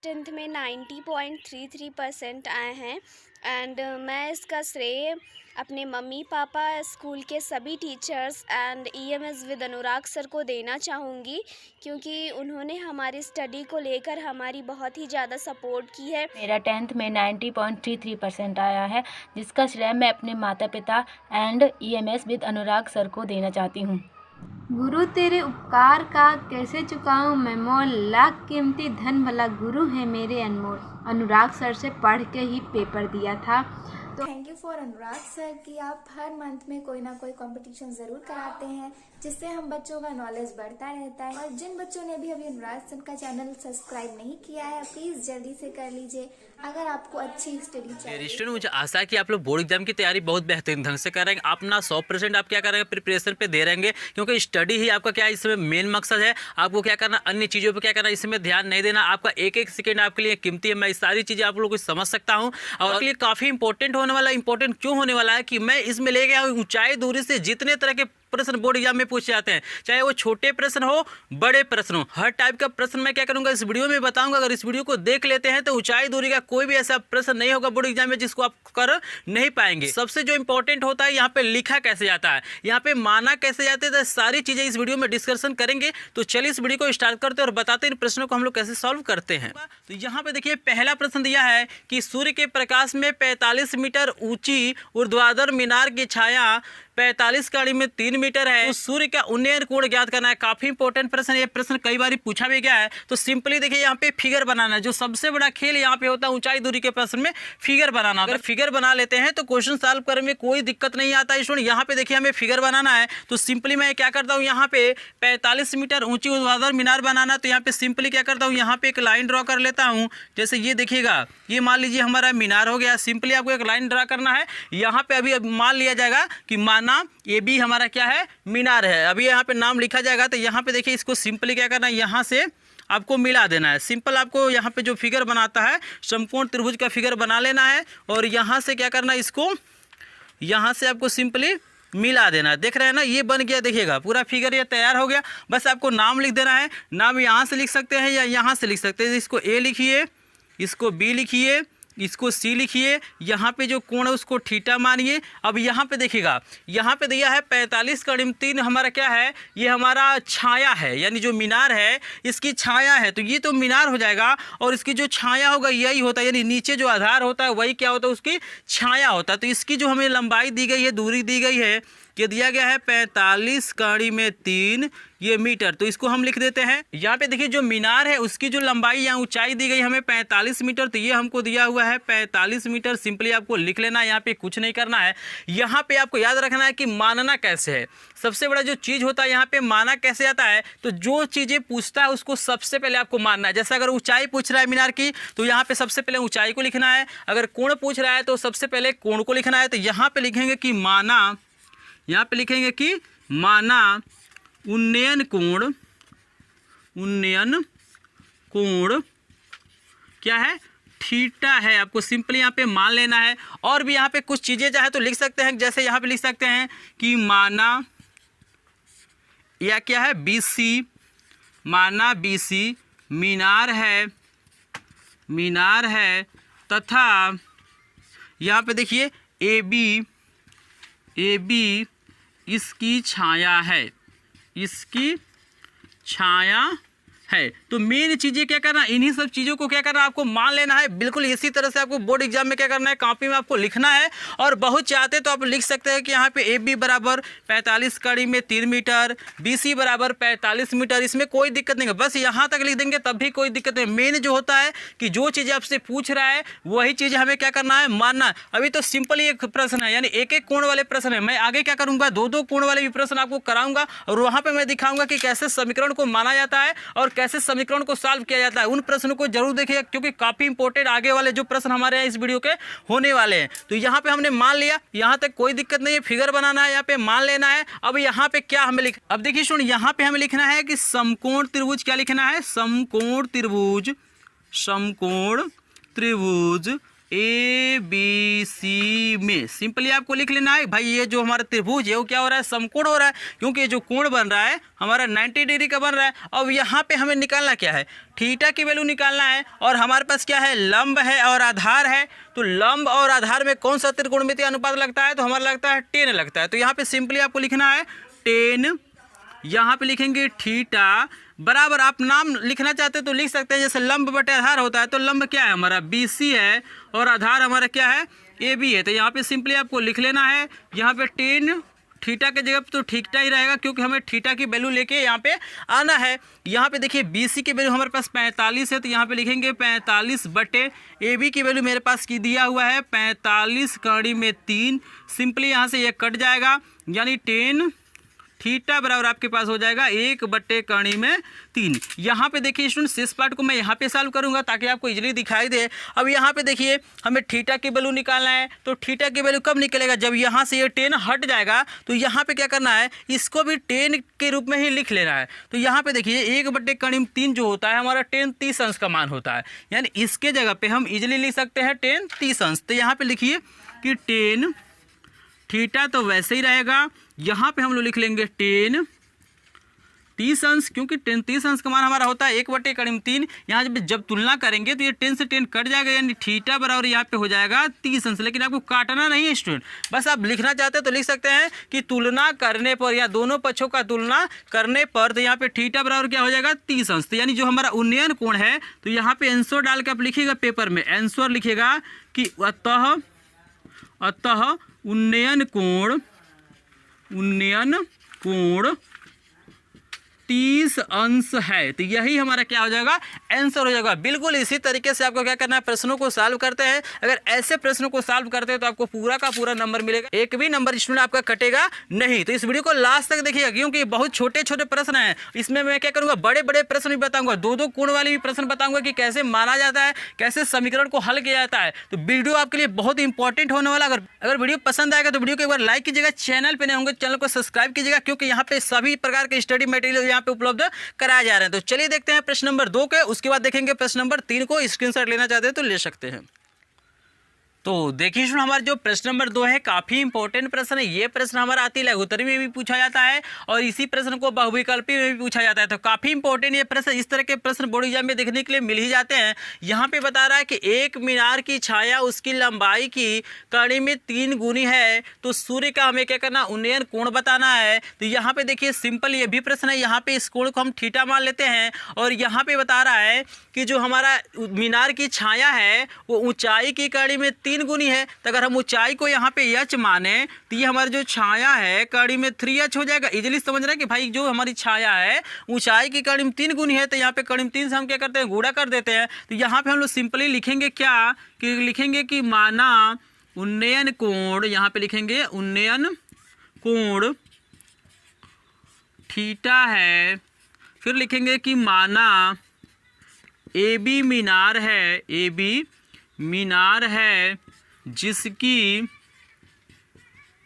Tenth में 90.33% आए हैं एंड मैं इसका श्रेय अपने मम्मी पापा, स्कूल के सभी teachers and EMS with Anurag sir को देना चाहूँगी, क्योंकि उन्होंने हमारी स्टडी को लेकर हमारी बहुत ही ज़्यादा सपोर्ट की है। मेरा 10th में 90.33% आया है, जिसका श्रेय मैं अपने माता पिता and EMS with Anurag sir को देना चाहती हूँ। गुरु तेरे उपकार का कैसे चुकाऊं मैं मोल, लाख कीमती धन भला गुरु है मेरे अनमोल। अनुराग सर से पढ़ के ही पेपर दिया था। तो thank you for Anurag sir कि आप हर मंथ में कोई ना कोई कंपटीशन ज़रूर कराते हैं, जिससे हम बच्चों का नॉलेज बढ़ता रहता है। और जिन बच्चों ने अभी अनुराग सर का चैनल सब्सक्राइब नहीं किया है, प्लीज़ जल्दी से कर लीजिए अगर आपको अच्छी स्टडी चाहिए। स्टूडेंट, मुझे आशा है कि आप लोग बोर्ड एग्जाम की तैयारी बहुत बेहतरीन ढंग से कर रहे हैं। अपना 100% आप क्या करेंगे, प्रिपरेशन पे दे रहेंगे, क्योंकि स्टडी ही आपका क्या इसमें मेन मकसद है। आपको क्या करना, अन्य चीज़ों पे क्या करना, इसमें ध्यान नहीं देना। आपका एक एक सेकेंड आपके लिए कीमती है। मैं सारी चीज़ें आप लोगों को समझ सकता हूँ और आपके लिए काफ़ी इंपॉर्टेंट होने वाला। इंपॉर्टेंट क्यों होने वाला है कि मैं इसमें ले गया हूँ ऊंचाई दूरी से जितने तरह के प्रश्न बोर्ड एग्जाम में पूछे जाते हैं, चाहे वो छोटे प्रश्न हो बड़े प्रश्न हो, हर टाइप का प्रश्न मैं क्या करूंगा इस वीडियो में बताऊंगा। अगर इस वीडियो को देख लेते हैं तो ऊंचाई दूरी का कोई भी ऐसा प्रश्न नहीं होगा बोर्ड एग्जाम में जिसको आप कर नहीं पाएंगे। सबसे जो इंपॉर्टेंट होता है, यहाँ पे लिखा कैसे जाता है, यहाँ पे माना कैसे जाते हैं, तो सारी चीजें इस वीडियो में डिस्कशन करेंगे। तो चलिए इस वीडियो को स्टार्ट करते हैं और बताते हैं इन प्रश्नों को हम लोग कैसे सॉल्व करते हैं। तो यहाँ पे देखिए पहला प्रश्न दिया है कि सूर्य के प्रकाश में 45 मीटर ऊंची ऊर्ध्वाधर मीनार की छाया 45 कड़ी में 3 मीटर है। तो सूर्य का उन्नयन कोण ज्ञात करना है। काफी इंपॉर्टेंट प्रश्न है, ये प्रश्न कई बार पूछा भी गया है। तो सिंपली देखिए यहाँ पे फिगर बनाना है। जो सबसे बड़ा खेल यहाँ पे होता है ऊंचाई दूरी के प्रश्न में फिगर बनाना। अगर फिगर बना लेते हैं तो क्वेश्चन सॉल्व करने में कोई दिक्कत नहीं आता है। स्टूडेंट, यहाँ पे देखिए हमें फिगर बनाना है, तो सिंपली मैं क्या करता हूँ, यहाँ पे 45 मीटर ऊंची ऊर्ध्वाधर मीनार बनाना। तो यहाँ पे सिंपली क्या करता हूँ, यहाँ पे एक लाइन ड्रॉ कर लेता हूँ। जैसे ये देखिएगा, ये मान लीजिए हमारा मीनार हो गया। सिंपली आपको एक लाइन ड्रा करना है। यहाँ पे अभी मान लिया जाएगा कि माना ये भी हमारा क्या है, मीनार है। अभी यहाँ पे नाम लिखा जाएगा। तो यहाँ पे देखिए इसको सिंपली क्या करना है, यहाँ से आपको मिला देना है। सिंपल आपको यहाँ पे जो फिगर बनाता है समकोण त्रिभुज का फिगर बना लेना है और यहाँ से क्या करना है, इसको यहाँ से आपको सिंपली मिला देना है। देख रहे हैं ना, ये बन गया। देखिएगा पूरा फिगर ये तैयार हो गया। बस आपको नाम लिख देना है। नाम यहाँ से लिख सकते हैं या यहाँ से लिख सकते हैं। इसको ए लिखिए, इसको बी लिखिए, इसको सी लिखिए। यहाँ पे जो कोण है उसको थीटा मानिए। अब यहाँ पे देखिएगा, यहाँ पे दिया है 45 कड़ी में 3 हमारा क्या है, ये हमारा छाया है, यानी जो मीनार है इसकी छाया है। तो ये तो मीनार हो जाएगा और इसकी जो छाया होगा यही होता है, यानी नीचे जो आधार होता है वही क्या होता है, उसकी छाया होता है। तो इसकी जो हमें लंबाई दी गई है, दूरी दी गई है, ये दिया गया है 45 कड़ी में 3 ये मीटर। तो इसको हम लिख देते हैं। यहाँ पे देखिए जो मीनार है उसकी जो लंबाई या ऊंचाई दी गई हमें 45 मीटर, तो ये हमको दिया हुआ है 45 मीटर। सिंपली आपको लिख लेना है, यहाँ पे कुछ नहीं करना है। यहाँ पे आपको याद रखना है कि मानना कैसे है। सबसे बड़ा जो चीज़ होता है यहाँ पे माना कैसे आता है, तो जो चीज़ें पूछता है उसको सबसे पहले आपको मानना है। जैसे अगर ऊंचाई पूछ रहा है मीनार की, तो यहाँ पे सबसे पहले ऊंचाई को लिखना है। अगर कोण पूछ रहा है तो सबसे पहले कोण को लिखना है। तो यहाँ पे लिखेंगे कि माना, यहाँ पे लिखेंगे कि माना उन्नयन कोण, उन्नयन कोण क्या है, थीटा है। आपको सिंपली यहाँ पे मान लेना है। और भी यहाँ पे कुछ चीज़ें चाहे तो लिख सकते हैं। जैसे यहाँ पे लिख सकते हैं कि माना या क्या है, बीसी, माना बीसी मीनार है, मीनार है, तथा यहाँ पे देखिए ए बी इसकी छाया है, इसकी छाया है। तो मेन चीज़ें क्या करना, इन्हीं सब चीज़ों को क्या करना, आपको मान लेना है। बिल्कुल इसी तरह से आपको बोर्ड एग्जाम में क्या करना है, कॉपी में आपको लिखना है। और बहुत चाहते तो आप लिख सकते हैं कि यहाँ पे ए बी बराबर 45 कड़ी में 3 मीटर, बी सी बराबर 45 मीटर। इसमें कोई दिक्कत नहीं है, बस यहाँ तक लिख देंगे तब भी कोई दिक्कत नहीं। मेन जो होता है कि जो चीज़ें आपसे पूछ रहा है वही चीज़ हमें क्या करना है, मानना। अभी तो सिंपल एक प्रश्न है, यानी एक एक कोण वाले प्रश्न है। मैं आगे क्या करूँगा, 2-2 कोण वाले भी प्रश्न आपको कराऊंगा और वहाँ पर मैं दिखाऊंगा कि कैसे समीकरण को माना जाता है और कैसे समीकरण को सॉल्व किया जाता है। उन प्रश्नों को जरूर देखिएगा, क्योंकि काफी इंपॉर्टेंट आगे वाले जो प्रश्न हमारे यहाँ इस वीडियो के होने वाले हैं। तो यहाँ पे हमने मान लिया, यहाँ तक कोई दिक्कत नहीं है। फिगर बनाना है, यहाँ पे मान लेना है। अब यहाँ पे क्या हमें अब देखिए सुन, यहाँ पे हमें लिखना है कि समकोण त्रिभुज, क्या लिखना है, समकोण त्रिभुज, समकोण त्रिभुज ABC में। सिंपली आपको लिख लेना है भाई ये जो हमारा त्रिभुज है वो क्या हो रहा है, समकोण हो रहा है, क्योंकि जो कोण बन रहा है हमारा 90 डिग्री का बन रहा है। अब यहाँ पे हमें निकालना क्या है, थीटा की वैल्यू निकालना है, और हमारे पास क्या है, लंब है और आधार है। तो लंब और आधार में कौन सा त्रिकोणमितीय अनुपात लगता है, तो हमारा लगता है 10 लगता है। तो यहाँ पे सिंपली आपको लिखना है 10, यहाँ पे लिखेंगे थीटा बराबर, आप नाम लिखना चाहते हैं तो लिख सकते हैं, जैसे लंब बटे आधार होता है तो लंब क्या है हमारा BC है और आधार हमारा क्या है AB है। तो यहाँ पे सिंपली आपको लिख लेना है, यहाँ पे 10 थीटा के जगह तो थीटा ही रहेगा, क्योंकि हमें थीटा की वैल्यू लेके यहाँ पे आना है। यहाँ पे देखिए BC की वैल्यू हमारे पास 45 है, तो यहाँ पे लिखेंगे 45 बटे AB की वैल्यू मेरे पास की दिया हुआ है 45 कड़ी में 3। सिंपली यहाँ से ये कट जाएगा, यानी 10 थीटा बराबर आपके पास हो जाएगा 1 बटे कड़ी में 3। यहाँ पे देखिए स्टूडेंट इस पार्ट को मैं यहाँ पे सॉल्व करूँगा ताकि आपको इजीली दिखाई दे। अब यहाँ पे देखिए हमें थीटा की वैल्यू निकालना है, तो थीटा की वैल्यू कब निकलेगा, जब यहाँ से ये 10 हट जाएगा। तो यहाँ पे क्या करना है, इसको भी 10 के रूप में ही लिख लेना है। तो यहाँ पे देखिए 1 बटे कड़ी में 3 जो होता है हमारा 10 30 अंश का मान होता है, यानी इसके जगह पे हम इजीली लिख सकते हैं 10 30 अंश। तो यहाँ पे लिखिए कि 10 थीटा तो वैसे ही रहेगा, यहाँ पे हम लोग लिख लेंगे 10 30 अंश, क्योंकि 10 30 अंश का मान हमारा होता है 1 बटे कड़ी में 3। यहाँ जब तुलना करेंगे तो ये 10 से 10 कट जाएगा, यानी थीटा बराबर यहाँ पे हो जाएगा 30 अंश। लेकिन आपको काटना नहीं है स्टूडेंट, बस आप लिखना चाहते हैं तो लिख सकते हैं कि तुलना करने पर या दोनों पक्षों का तुलना करने पर, तो यहाँ पे थीटा बराबर क्या हो जाएगा 30 अंश। तो यानी जो हमारा उन्नयन कोण है, तो यहाँ पे आंसर डाल के आप लिखिएगा पेपर में, आंसर लिखिएगा कि अतः उन्नयन कोण 30 अंश है। तो यही हमारा क्या हो जाएगा, आंसर हो जाएगा। बिल्कुल इसी तरीके से आपको क्या करना है, प्रश्नों को सॉल्व करते हैं। अगर ऐसे प्रश्नों को सॉल्व करते हैं तो आपको पूरा का पूरा नंबर मिलेगा, एक भी नंबर स्टूडेंट आपका कटेगा नहीं। तो इस वीडियो को लास्ट तक देखिएगा, क्योंकि बहुत छोटे छोटे प्रश्न हैं। इसमें मैं क्या करूंगा, बड़े बड़े प्रश्न भी बताऊंगा, 2-2 कोण वाले भी प्रश्न बताऊंगा कि कैसे माना जाता है, कैसे समीकरण को हल किया जाता है। तो वीडियो आपके लिए बहुत इंपॉर्टेंट होने वाला। अगर वीडियो पसंद आएगा तो वीडियो को एक बार लाइक कीजिएगा, चैनल पे नए होंगे चैनल को सब्सक्राइब कीजिएगा, क्योंकि यहाँ पे सभी प्रकार के स्टडी मटेरियल पे उपलब्ध कराए जा रहे हैं। तो चलिए देखते हैं प्रश्न नंबर 2 के, उसके बाद देखेंगे प्रश्न नंबर 3 को। स्क्रीनशॉट लेना चाहते हैं तो ले सकते हैं। तो देखिए सुन, हमारा जो प्रश्न नंबर 2 है काफ़ी इंपॉर्टेंट प्रश्न है। ये प्रश्न हमारा अति लघुत्तरी में भी पूछा जाता है और इसी प्रश्न को बहुविकल्पी में भी पूछा जाता है। तो काफ़ी इंपॉर्टेंट ये प्रश्न, इस तरह के प्रश्न बोर्ड एग्जाम में देखने के लिए मिल ही जाते हैं। यहाँ पे बता रहा है कि एक मीनार की छाया उसकी लंबाई की कड़ी में 3 गुनी है, तो सूर्य का हमें क्या करना, उन्नयन कोण बताना है। तो यहाँ पे देखिए सिंपल ये भी प्रश्न है, यहाँ पे इस कोण को हम थीटा मान लेते हैं, और यहाँ पे बता रहा है कि जो हमारा मीनार की छाया है वो ऊंचाई की कड़ी में 3 गुनी है। तो अगर हम ऊंचाई को यहाँ पे h माने तो ये हमारी जो छाया है कड़ी में 3h हो जाएगा। इजीली समझ रहे हैं कि भाई जो हमारी छाया है ऊंचाई की कड़ी में 3 गुनी है, तो यहाँ पे कड़ी में 3 से हम क्या करते हैं, गुणा कर देते हैं। तो यहाँ पे हम लोग सिंपली लिखेंगे क्या, कि लिखेंगे कि माना उन्नयन कोण, यहाँ पे लिखेंगे उन्नयन कोण थीटा है, फिर लिखेंगे कि माना AB मीनार है, AB मीनार है जिसकी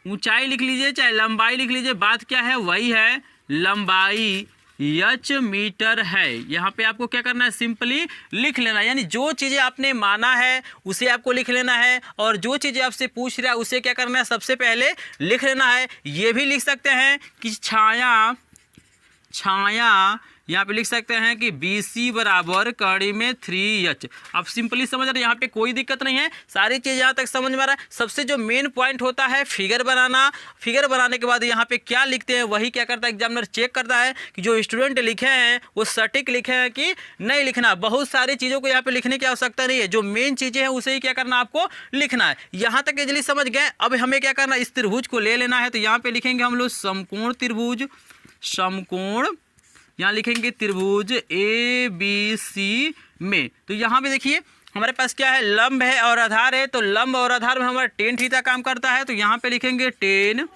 ऊंचाई लिख लीजिए चाहे लंबाई लिख लीजिए, बात क्या है वही है, लंबाई h मीटर है। यहाँ पे आपको क्या करना है, सिंपली लिख लेना, यानी जो चीज़ें आपने माना है उसे आपको लिख लेना है, और जो चीज़ें आपसे पूछ रहा है उसे क्या करना है, सबसे पहले लिख लेना है। ये भी लिख सकते हैं कि छाया यहाँ पे लिख सकते हैं कि BC बराबर कड़ी में 3h। अब सिंपली समझ रहे हैं, यहाँ पे कोई दिक्कत नहीं है, सारी चीज़ यहाँ तक समझ में आ रहा है। सबसे जो मेन पॉइंट होता है फिगर बनाना, फिगर बनाने के बाद यहाँ पे क्या लिखते हैं वही क्या करता है, एग्जामिनर चेक करता है कि जो स्टूडेंट लिखे हैं वो सटीक लिखे हैं कि नहीं लिखना। बहुत सारी चीज़ों को यहाँ पे लिखने की आवश्यकता नहीं है, जो मेन चीज़ें हैं उसे ही क्या करना आपको लिखना है। यहाँ तक इजली समझ गए। अब हमें क्या करना, इस त्रिभुज को ले लेना है। तो यहाँ पे लिखेंगे हम लोग समकोण त्रिभुज, समकोण, यहाँ लिखेंगे त्रिभुज ABC में। तो यहाँ पे देखिए हमारे पास क्या है, लंब है और आधार है, तो लंब और आधार में हमारा 10 थीटा काम करता है। तो यहाँ पे लिखेंगे 10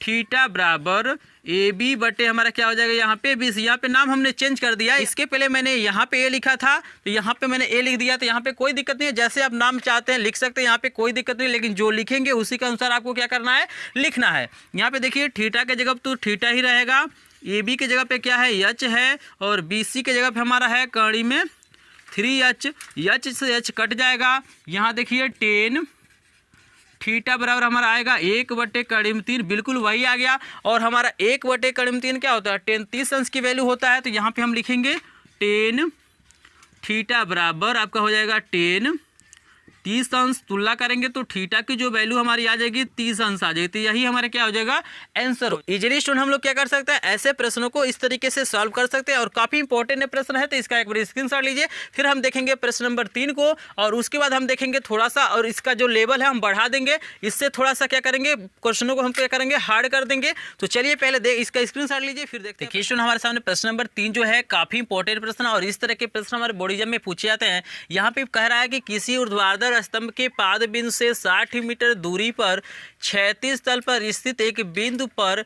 थीटा बराबर AB बटे हमारा क्या हो जाएगा, यहाँ पे BC। यहाँ पे नाम हमने चेंज कर दिया, इसके पहले मैंने यहाँ पे A लिखा था तो यहाँ पे मैंने A लिख दिया। तो यहाँ पे कोई दिक्कत नहीं है, जैसे आप नाम चाहते हैं लिख सकते हैं, यहाँ पे कोई दिक्कत नहीं, लेकिन जो लिखेंगे उसी के अनुसार आपको क्या करना है, लिखना है। यहाँ पे देखिए थीटा के जगह तो थीटा ही रहेगा, AB की जगह पे क्या है, h है, और BC की जगह पे हमारा है कड़ी में 3h, h से h कट जाएगा। यहाँ देखिए टेन थीटा बराबर हमारा आएगा 1/3, बिल्कुल वही आ गया। और हमारा 1/3 क्या होता है, टेन 30 अंश की वैल्यू होता है। तो यहाँ पे हम लिखेंगे टेन थीटा बराबर आपका हो जाएगा टेन 30 अंश। तुलना करेंगे तो थीटा की जो वैल्यू हमारी आ जाएगी 30 अंश आ जाएगी। तो यही हमारा क्या हो जाएगा, आंसर। इजीली स्टूडेंट हम लोग क्या कर सकते हैं, ऐसे प्रश्नों को इस तरीके से सॉल्व कर सकते हैं और काफ़ी इंपॉर्टेंट प्रश्न है। तो इसका एक बार स्क्रीनशॉट लीजिए। फिर हम देखेंगे प्रश्न नंबर 3 को और उसके बाद हम देखेंगे थोड़ा सा, और इसका जो लेवल है हम बढ़ा देंगे। इससे थोड़ा सा क्या करेंगे, क्वेश्चनों को हम क्या करेंगे, हार्ड कर देंगे। तो चलिए पहले इसका स्क्रीनशॉट लीजिए, फिर देखते हैं। स्टूडेंट हमारे सामने प्रश्न नंबर 3 जो है काफ़ी इंपॉर्टेंट प्रश्न और इस तरह के प्रश्न हमारे बोर्ड एग्जाम में पूछे जाते हैं। यहाँ पे कह रहा है कि किसी ऊर्ध्वाधर स्तंभ के पाद बिंदु से 60 मीटर दूरी पर क्षैतिज तल पर स्थित एक बिंदु पर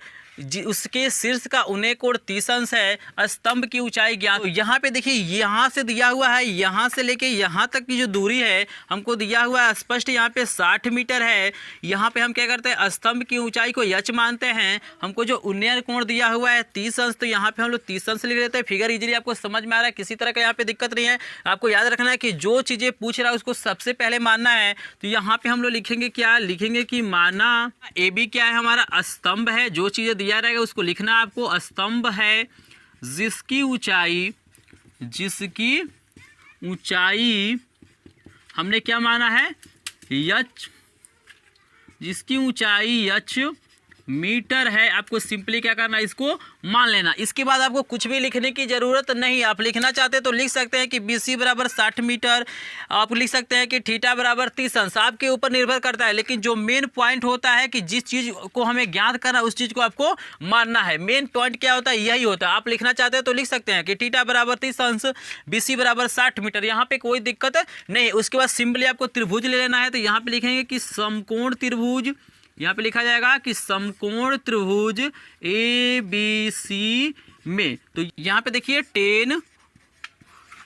उसके शीर्ष का उन्नय कोण 30 अंश है, स्तंभ की ऊंचाई ज्ञात। तो यहाँ पे देखिए, यहाँ से दिया हुआ है, यहाँ से लेके यहाँ तक की जो दूरी है हमको दिया हुआ है स्पष्ट, यहाँ पे 60 मीटर है। यहाँ पे हम क्या करते हैं, स्तंभ की ऊंचाई को h मानते हैं। हमको जो उन्नयन कोण दिया हुआ है 30 अंश, तो यहाँ पे हम लोग 30 अंश लिख लेते हैं। फिगर इजीली आपको समझ में आ रहा है, किसी तरह का यहाँ पे दिक्कत नहीं है। आपको याद रखना है कि जो चीज़ें पूछ रहा है उसको सबसे पहले मानना है। तो यहाँ पे हम लोग लिखेंगे क्या, लिखेंगे कि माना AB क्या है, हमारा स्तंभ है। जो चीज़ें दिया रहेगा उसको लिखना आपको, स्तंभ है जिसकी ऊंचाई हमने क्या माना है, h, जिसकी ऊंचाई h मीटर है। आपको सिंपली क्या करना है, इसको मान लेना। इसके बाद आपको कुछ भी लिखने की ज़रूरत नहीं। आप लिखना चाहते हैं तो लिख सकते हैं कि BC बराबर 60 मीटर, आप लिख सकते हैं कि थीटा बराबर 30 अंश, आपके ऊपर निर्भर करता है। लेकिन जो मेन पॉइंट होता है कि जिस चीज़ को हमें ज्ञात करना उस चीज़ को आपको मानना है। मेन पॉइंट क्या होता है, यही होता है। आप लिखना चाहते हैं तो लिख सकते हैं कि थीटा बराबर 30 अंश, BC बराबर 60 मीटर, यहाँ पर कोई दिक्कत नहीं। उसके बाद सिंपली आपको त्रिभुज ले लेना है। तो यहाँ पर लिखेंगे कि समकोण त्रिभुज, यहाँ पे लिखा जाएगा कि समकोण त्रिभुज ABC में। तो यहाँ पे देखिए टेन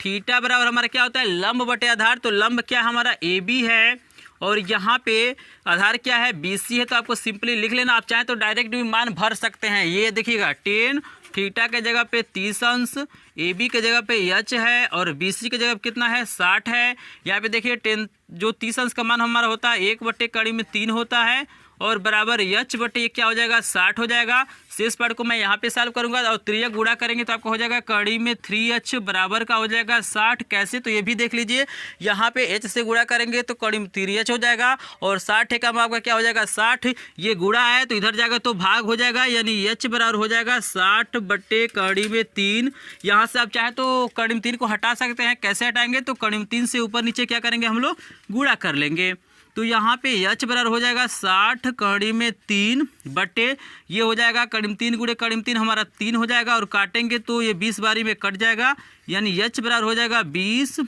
थीटा बराबर हमारा क्या होता है, लंब बटे आधार। तो लंब क्या हमारा AB है और यहाँ पे आधार क्या है, BC है। तो आपको सिंपली लिख लेना। आप चाहें तो डायरेक्ट भी मान भर सकते हैं। ये देखिएगा टेन थीटा के जगह पे 30 अंश, AB के जगह पे h है और BC के जगह पे कितना है, 60 है। यहाँ पे देखिए टेन जो 30 अंश का मान हमारा होता है 1/3 होता है और बराबर h बटे क्या हो जाएगा, 60 हो जाएगा। शेष पार्ट को मैं यहाँ पे सॉल्व करूँगा और त्रियक गुणा करेंगे तो आपको हो जाएगा कड़ी में 3h बराबर का हो जाएगा 60। कैसे, तो ये भी देख लीजिए। यहाँ पे h से गुणा करेंगे तो कड़ी में 3h हो जाएगा और 60 का आपका क्या हो जाएगा, 60। ये गुणा है तो इधर जाएगा तो भाग हो जाएगा, यानी h बराबर हो जाएगा 60 बटे कड़ी में 3। यहाँ से आप चाहे तो कड़ी में 3 को हटा सकते हैं। कैसे हटाएंगे, तो कड़ी में 3 से ऊपर नीचे क्या करेंगे, हम लोग गुणा कर लेंगे। तो यहाँ पे h बराबर हो जाएगा 60 कड़ी में 3 बटे ये हो जाएगा कड़ी में 3 गुणे कड़ी में 3 हमारा 3 हो जाएगा और काटेंगे तो ये 20 बारी में कट जाएगा, यानी h बराबर हो जाएगा 20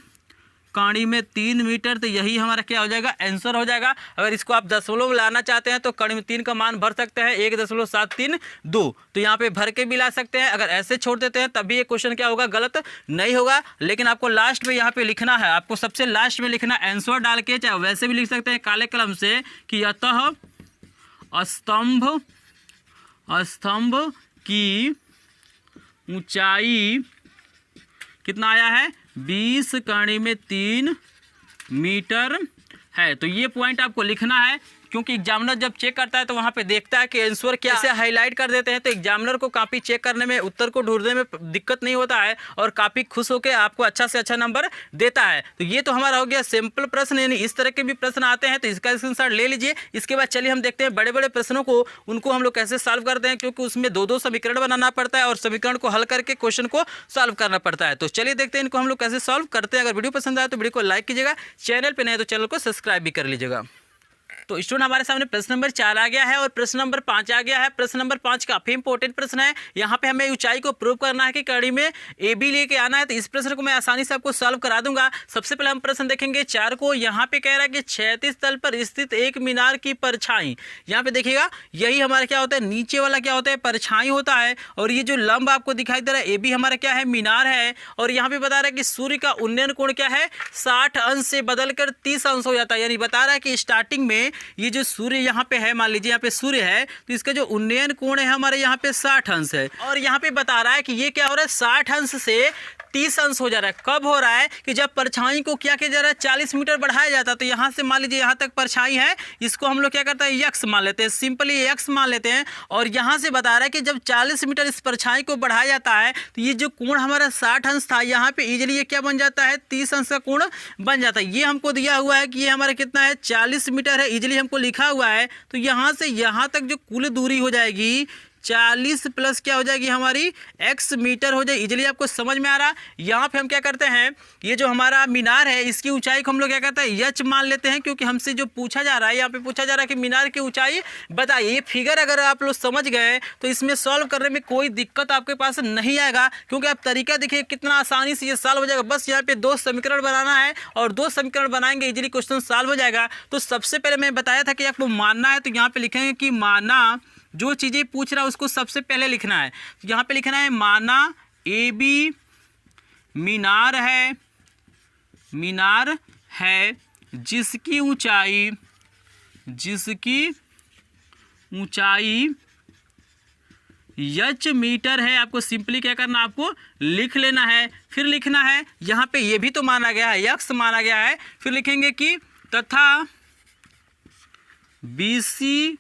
कड़ी में 3 मीटर। तो यही हमारा क्या हो जाएगा, आंसर हो जाएगा। अगर इसको आप दशमलव में लाना चाहते हैं तो कड़ी में 3 का मान भर सकते हैं 1.732। तो यहाँ पे भर के भी ला सकते हैं। अगर ऐसे छोड़ देते हैं तब भी ये क्वेश्चन क्या होगा, गलत नहीं होगा। लेकिन आपको लास्ट में यहाँ पे लिखना है, आपको सबसे लास्ट में लिखना आंसर डाल के, चाहे वैसे भी लिख सकते हैं काले कलम से कि अतः स्तंभ की ऊंचाई कितना आया है, 20 कड़ी में 3 मीटर है। तो ये पॉइंट आपको लिखना है, क्योंकि एग्जामिनर जब चेक करता है तो वहाँ पे देखता है कि आंसर क्या से हाईलाइट कर देते हैं। तो एग्जामिनर को काफ़ी चेक करने में, उत्तर को ढूंढने में दिक्कत नहीं होता है और काफ़ी खुश होकर आपको अच्छा से अच्छा नंबर देता है। तो ये तो हमारा हो गया सिंपल प्रश्न, यानी इस तरह के भी प्रश्न आते हैं तो इसका स्क्रीनशॉट ले लीजिए। इसके बाद चलिए हम देखते हैं बड़े बड़े प्रश्नों को, उनको हम लोग कैसे सॉल्व करते हैं, क्योंकि उसमें 2-2 समीकरण बनाना पड़ता है और समीकरण को हल करके क्वेश्चन को सॉल्व करना पड़ता है। तो चलिए देखते हैं इनको हम लोग कैसे सॉल्व करते हैं। अगर वीडियो पसंद आए तो वीडियो को लाइक कीजिएगा, चैनल पर नए तो चैनल को सब्सक्राइब भी कर लीजिएगा। तो स्टूडेंट हमारे सामने प्रश्न नंबर 4 आ गया है और प्रश्न नंबर 5 आ गया है। प्रश्न नंबर 5 काफी इंपॉर्टेंट प्रश्न है। यहाँ पे हमें ऊंचाई को प्रूव करना है कि कड़ी में AB लेके आना है। तो इस प्रश्न को मैं आसानी से आपको सॉल्व करा दूंगा। सबसे पहले हम प्रश्न देखेंगे 4 को। यहाँ पे कह रहा है कि क्षैतिज तल पर स्थित एक मीनार की परछाई, यहाँ पे देखिएगा यही हमारा क्या होता है, नीचे वाला क्या होता है, परछाई होता है। और ये जो लंब आपको दिखाई दे रहा है AB हमारा क्या है, मीनार है। और यहाँ पे बता रहा है कि सूर्य का उन्नयन कोण क्या है, 60 अंश से बदलकर 30 अंश हो जाता है। यानी बता रहा है कि स्टार्टिंग में ये जो सूर्य यहाँ पे है, मान लीजिए यहाँ पे सूर्य है, तो इसका जो उन्नयन कोण है हमारे यहाँ पे 60 अंश है। और यहाँ पे बता रहा है कि ये क्या हो रहा है, 60 अंश से 30 अंश हो जा रहा है। कब हो रहा है कि जब परछाई को क्या किया जा रहा है, 40 मीटर बढ़ाया जाता है। तो यहाँ से मान लीजिए यहाँ तक परछाई है, इसको हम लोग क्या करते हैं, यक्स मान लेते हैं, सिंपली यक्स मान लेते हैं। और यहाँ से बता रहा है कि जब 40 मीटर इस परछाई को बढ़ाया जाता है तो ये जो कोण हमारा 60 अंश था, यहाँ पे इजीली ये क्या बन जाता है, 30 अंश का कोण बन जाता है। ये हमको दिया हुआ है कि ये हमारा कितना है, 40 मीटर है, इजीली हमको लिखा हुआ है। तो यहाँ से यहाँ तक जो कुल दूरी हो जाएगी 40 प्लस क्या हो जाएगी हमारी, x मीटर हो जाएगी। इजीली आपको समझ में आ रहा है। यहाँ पे हम क्या करते हैं, ये जो हमारा मीनार है इसकी ऊंचाई को हम लोग क्या करते हैं, यच मान लेते हैं, क्योंकि हमसे जो पूछा जा रहा है, यहाँ पे पूछा जा रहा है कि मीनार की ऊंचाई बताइए। ये फिगर अगर आप लोग समझ गए तो इसमें सॉल्व करने में कोई दिक्कत आपके पास नहीं आएगा, क्योंकि आप तरीका देखिए कितना आसानी से ये सॉल्व हो जाएगा। बस यहाँ पे 2 समीकरण बनाना है और 2 समीकरण बनाएंगे, इजीली क्वेश्चन सॉल्व हो जाएगा। तो सबसे पहले मैं बताया था कि आपको मानना है, तो यहाँ पे लिखेंगे कि माना, जो चीज़ें पूछ रहा है उसको सबसे पहले लिखना है। तो यहाँ पे लिखना है माना AB मीनार है जिसकी ऊंचाई यच मीटर है। आपको सिंपली क्या करना, आपको लिख लेना है। फिर लिखना है यहाँ पे ये भी तो माना गया है, यक्स माना गया है। फिर लिखेंगे कि तथा BC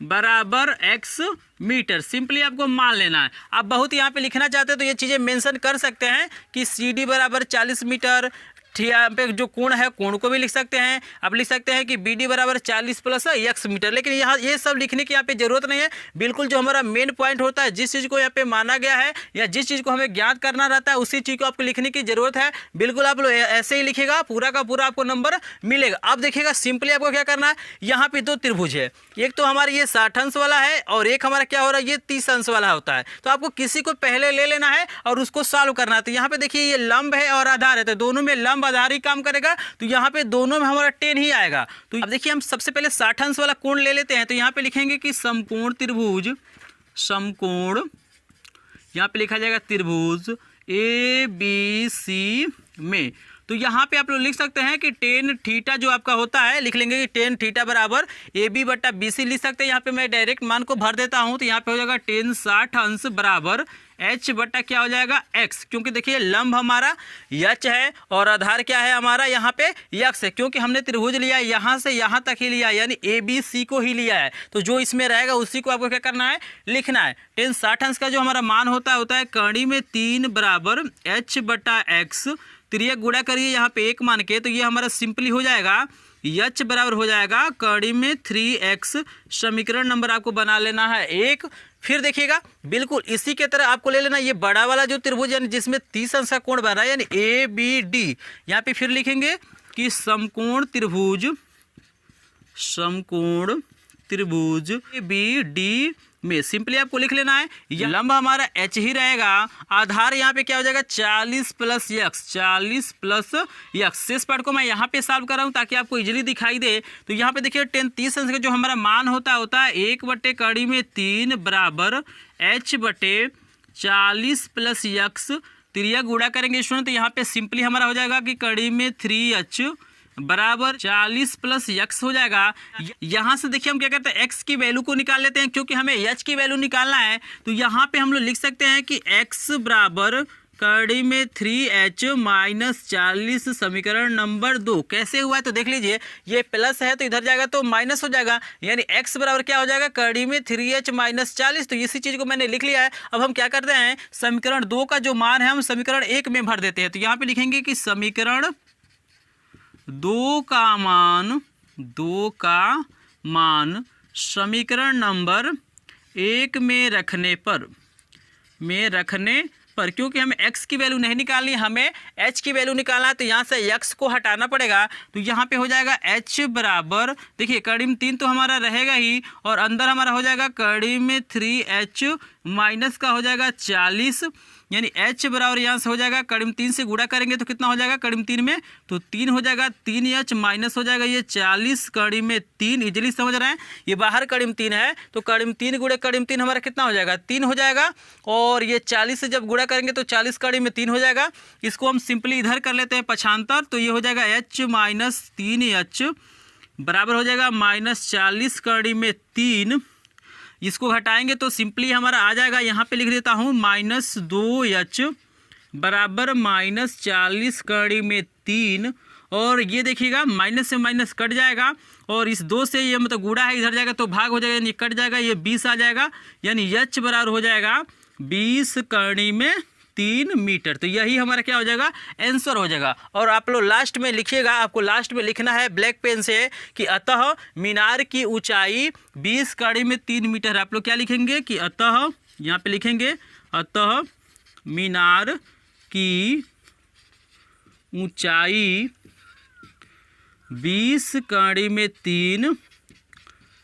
बराबर x मीटर, सिंपली आपको मान लेना है। आप बहुत यहाँ पे लिखना चाहते हैं तो ये चीज़ें मेंशन कर सकते हैं कि CD बराबर 40 मीटर, यहाँ पे जो कोण है कोण को भी लिख सकते हैं। आप लिख सकते हैं कि BD बराबर 40 प्लस x मीटर। लेकिन यहाँ ये सब लिखने की यहाँ पे जरूरत नहीं है। बिल्कुल जो हमारा मेन पॉइंट होता है, जिस चीज़ को यहाँ पे माना गया है या जिस चीज़ को हमें ज्ञात करना रहता है, उसी चीज़ को आपको लिखने की जरूरत है। बिल्कुल आप लोग ऐसे ही लिखेगा, पूरा का पूरा आपको नंबर मिलेगा। अब देखिएगा सिंपली आपको क्या करना है, यहाँ पे 2 त्रिभुज है, एक तो हमारा ये 60 अंश वाला है और एक हमारा क्या हो रहा है, ये 30 अंश वाला होता है। तो आपको किसी को पहले ले लेना है और उसको सॉल्व करना है। तो यहाँ पे देखिए ये लंब है और आधार है, तो दोनों में लंब आधार ही काम करेगा। तो यहाँ पे दोनों में हमारा 10 ही आएगा। तो अब देखिए हम सबसे पहले 60 अंश वाला कोण ले लेते हैं। तो यहाँ पे लिखेंगे कि समकोण त्रिभुज, समकोण, यहाँ पे लिखा जाएगा त्रिभुज ABC में। तो यहाँ पे आप लोग लिख सकते हैं कि टेन थीटा जो आपका होता है, लिख लेंगे कि टेन थीटा बराबर AB बटा BC लिख सकते हैं। यहाँ पे मैं डायरेक्ट मान को भर देता हूँ। तो यहाँ पे हो जाएगा टेन 60 अंश बराबर H बटा क्या हो जाएगा, x, क्योंकि देखिए लंब हमारा यच है और आधार क्या है हमारा यहाँ पे यक्स है। क्योंकि हमने त्रिभुज लिया यहाँ से यहाँ तक ही लिया, यानी ABC को ही लिया है। तो जो इसमें रहेगा उसी को आपको क्या करना है, लिखना है। टेन 60 अंश का जो हमारा मान होता है कड़ी में 3 बराबर H बटा x, त्रिया गुणा करिए यहाँ पे 1 मान के, तो ये हमारा सिंपली हो जाएगा यच बराबर हो जाएगा कड़ी में 3x। समीकरण नंबर आपको बना लेना है 1। फिर देखिएगा बिल्कुल इसी के तरह आपको ले लेना ये बड़ा वाला जो त्रिभुज, यानी जिसमें 30 अंश का कोण बन रहा है, यानी ABD। यहाँ पे फिर लिखेंगे कि समकोण त्रिभुज ABD में, सिंपली आपको लिख लेना है ये लंब हमारा H ही रहेगा, आधार यहाँ पे क्या हो जाएगा 40 प्लस x। शेष पार्ट को मैं यहाँ पे सॉल्व कर रहा हूँ ताकि आपको इजीली दिखाई दे। तो यहाँ पे देखिए 30 अंश का जो हमारा मान होता है 1 बटे कड़ी में 3 बराबर H बटे 40 प्लस x, त्रिया गुणा करेंगे स्टूडेंट। तो यहाँ पे सिंपली हमारा हो जाएगा कि कड़ी में 3h बराबर 40 प्लस x हो जाएगा। यहाँ से देखिए हम क्या करते हैं, x की वैल्यू को निकाल लेते हैं, क्योंकि हमें h की वैल्यू निकालना है। तो यहाँ पे हम लोग लिख सकते हैं कि x बराबर कड़ी में 3h माइनस 40, समीकरण नंबर 2। कैसे हुआ है तो देख लीजिए, ये प्लस है तो इधर जाएगा तो माइनस हो जाएगा, यानी x बराबर क्या हो जाएगा कड़ी में 3h माइनस 40। तो इसी चीज़ को मैंने लिख लिया है। अब हम क्या करते हैं, समीकरण 2 का जो मान है हम समीकरण 1 में भर देते हैं। तो यहाँ पे लिखेंगे कि समीकरण 2 का मान समीकरण नंबर 1 में रखने पर, क्योंकि हमें x की वैल्यू नहीं निकालनी, हमें h की वैल्यू निकालना है। तो यहाँ से x को हटाना पड़ेगा। तो यहाँ पे हो जाएगा h बराबर, देखिए कड़ी में 3 तो हमारा रहेगा ही, और अंदर हमारा हो जाएगा कड़ी में 3h माइनस का हो जाएगा 40, यानी h बराबर यहाँ से हो जाएगा कड़ी में 3 से गुणा करेंगे तो कितना हो जाएगा कड़ी में 3 में, तो 3 हो जाएगा, 3h माइनस हो जाएगा ये 40 कड़ी में 3। इजीली समझ रहे हैं, ये बाहर कड़ी में 3 है तो कड़ी में 3 गुणे कड़ी में 3 हमारा कितना हो जाएगा 3 हो जाएगा, और ये 40 से जब गुणा करेंगे तो 40 कड़ी में 3 हो जाएगा। इसको हम सिंपली इधर कर लेते हैं पक्षांतर, तो ये हो जाएगा h माइनस 3h बराबर हो जाएगा -40 कड़ी में 3। इसको घटाएंगे तो सिंपली हमारा आ जाएगा, यहाँ पे लिख देता हूँ -2h बराबर -40 कड़ी में 3। और ये देखिएगा माइनस से माइनस कट जाएगा और इस 2 से ये मतलब गुणा है इधर जाएगा तो भाग हो जाएगा, यानी कट जाएगा, ये 20 आ जाएगा, यानी h बराबर हो जाएगा 20 कड़ी में 3 मीटर। तो यही हमारा क्या हो जाएगा, आंसर हो जाएगा। और आप लोग लास्ट में लिखिएगा, आपको लास्ट में लिखना है ब्लैक पेन से कि अतः मीनार की ऊंचाई 20 कड़ी में 3 मीटर है। आप लोग क्या लिखेंगे कि अतः, यहाँ पे लिखेंगे अतः मीनार की ऊंचाई 20 कड़ी में 3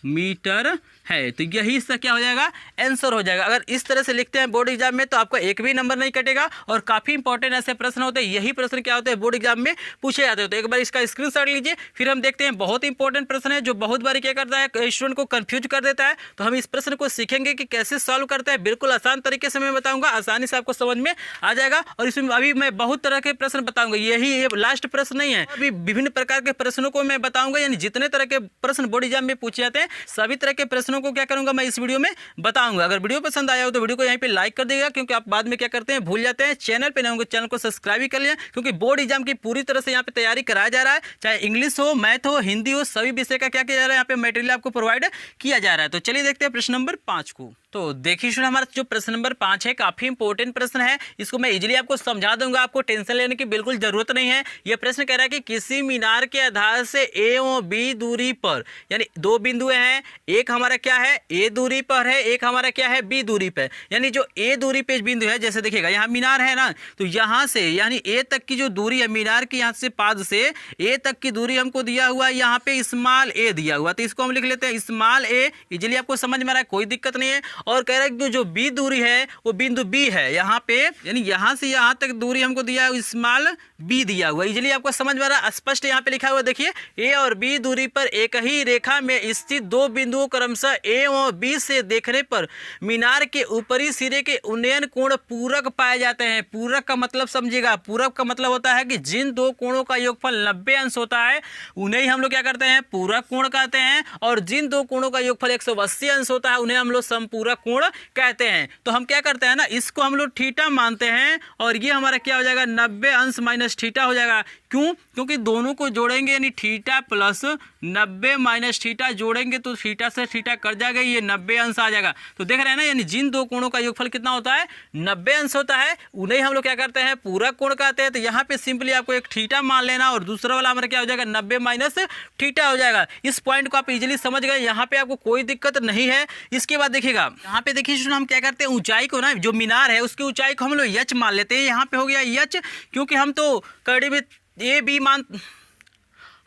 मीटर है। तो यही इसका क्या हो जाएगा, आंसर हो जाएगा। अगर इस तरह से लिखते हैं बोर्ड एग्जाम में तो आपका एक भी नंबर नहीं कटेगा। और काफ़ी इंपॉर्टेंट ऐसे प्रश्न होते हैं, यही प्रश्न क्या होते हैं बोर्ड एग्जाम में पूछे जाते हैं। तो एक बार इसका स्क्रीनशॉट लीजिए, फिर हम देखते हैं बहुत इंपॉर्टेंट प्रश्न है जो बहुत बार क्या करता है, स्टूडेंट को कन्फ्यूज कर देता है। तो हम इस प्रश्न को सीखेंगे कि कैसे सॉल्व करते हैं, बिल्कुल आसान तरीके से मैं बताऊँगा, आसानी से आपको समझ में आ जाएगा। और इसमें अभी मैं बहुत तरह के प्रश्न बताऊँगा, यही ये लास्ट प्रश्न नहीं है, अभी विभिन्न प्रकार के प्रश्नों को मैं बताऊँगा। यानी जितने तरह के प्रश्न बोर्ड एग्जाम में पूछे जाते हैं सभी तरह के प्रश्नों को क्या करूँगा मैं इस वीडियो में बताऊंगा। अगर वीडियो पसंद आया हो तो वीडियो को यहीं पे लाइक कर देगा, क्योंकि आप बाद में क्या करते हैं भूल जाते हैं। चैनल पे नए होंगे चैनल को सब्सक्राइब भी कर लिया, क्योंकि बोर्ड एग्जाम की पूरी तरह से यहाँ पे तैयारी कराया जा रहा है, चाहे इंग्लिश हो, मैथ हो, हिंदी हो, सभी विषय का क्या किया जा रहा है, यहाँ पे मटेरियल आपको प्रोवाइड किया जा रहा है। तो चलिए देखते हैं प्रश्न नंबर 5 को। तो देखिए स्टूडेंट, हमारा जो प्रश्न नंबर 5 है काफी इंपॉर्टेंट प्रश्न है, इसको मैं इजीली आपको समझा दूंगा, आपको टेंशन लेने की बिल्कुल जरूरत नहीं है। यह प्रश्न कह रहा है कि किसी मीनार के आधार से ए और बी दूरी पर, यानी 2 बिंदु हैं, एक हमारा क्या है ए दूरी पर है, एक हमारा क्या है बी दूरी पर। यानी जो ए दूरी पे बिंदु है, जैसे देखिएगा यहाँ मीनार है ना, तो यहाँ से यानी ए तक की जो दूरी है मीनार की, यहाँ से पाद से ए तक की दूरी हमको दिया हुआ है, यहाँ पे स्मॉल ए दिया हुआ, तो इसको हम लिख लेते हैं स्मॉल ए। इजीली आपको समझ में आ रहा है, कोई दिक्कत नहीं है। और कह रहा है कि जो बी दूरी है वो बिंदु बी है यहाँ पे, यानी यहाँ से यहाँ तक दूरी हमको दिया है स्मॉल बी दिया हुआ। इजीली आपको समझ में आ रहा है, स्पष्ट यहाँ पे लिखा हुआ देखिए, ए और बी दूरी पर एक ही रेखा में स्थित 2 बिंदुओं क्रमशः ए और बी से देखने पर मीनार के ऊपरी सिरे के उन्नयन कोण पूरक पाए जाते हैं। पूरक का मतलब समझिएगा, पूरक का मतलब होता है कि जिन 2 कोणों का योगफल 90 अंश होता है उन्हें ही हम लोग क्या करते हैं पूरक कोण कहते हैं, और जिन 2 कोणों का योगफल 180 अंश होता है उन्हें हम लोग समपूरक कोण कहते हैं। तो हम क्या करते हैं ना, इसको हम लोग थीटा मानते हैं, और ये हमारा क्या हो जाएगा 90 अंश माइनस थीटा हो जाएगा। क्यों? क्योंकि दोनों को जोड़ेंगे, यानी थीटा प्लस 90 माइनस थीटा जोड़ेंगे तो थीटा से थीटा कट जाएगा, ये 90 अंश आ जाएगा। तो देख रहे हैं ना, यानी जिन 2 कोणों का योगफल कितना होता है 90 अंश होता है, उन्हें हम लोग क्या करते हैं पूरक कोण कहते हैं। तो यहाँ पे सिंपली आपको एक थीटा मान लेना और दूसरा वाला हमारा क्या हो जाएगा 90 माइनस थीटा हो जाएगा। इस पॉइंट को आप इजीली समझ गए, यहाँ पे आपको कोई दिक्कत नहीं है। इसके बाद देखिएगा यहाँ पे देखिए हम क्या करते हैं, ऊंचाई को ना, जो मीनार है उसकी ऊंचाई को हम लोग एच मान लेते हैं। यहाँ पे हो गया एच, क्योंकि हम तो कड़ी में ए बी मान,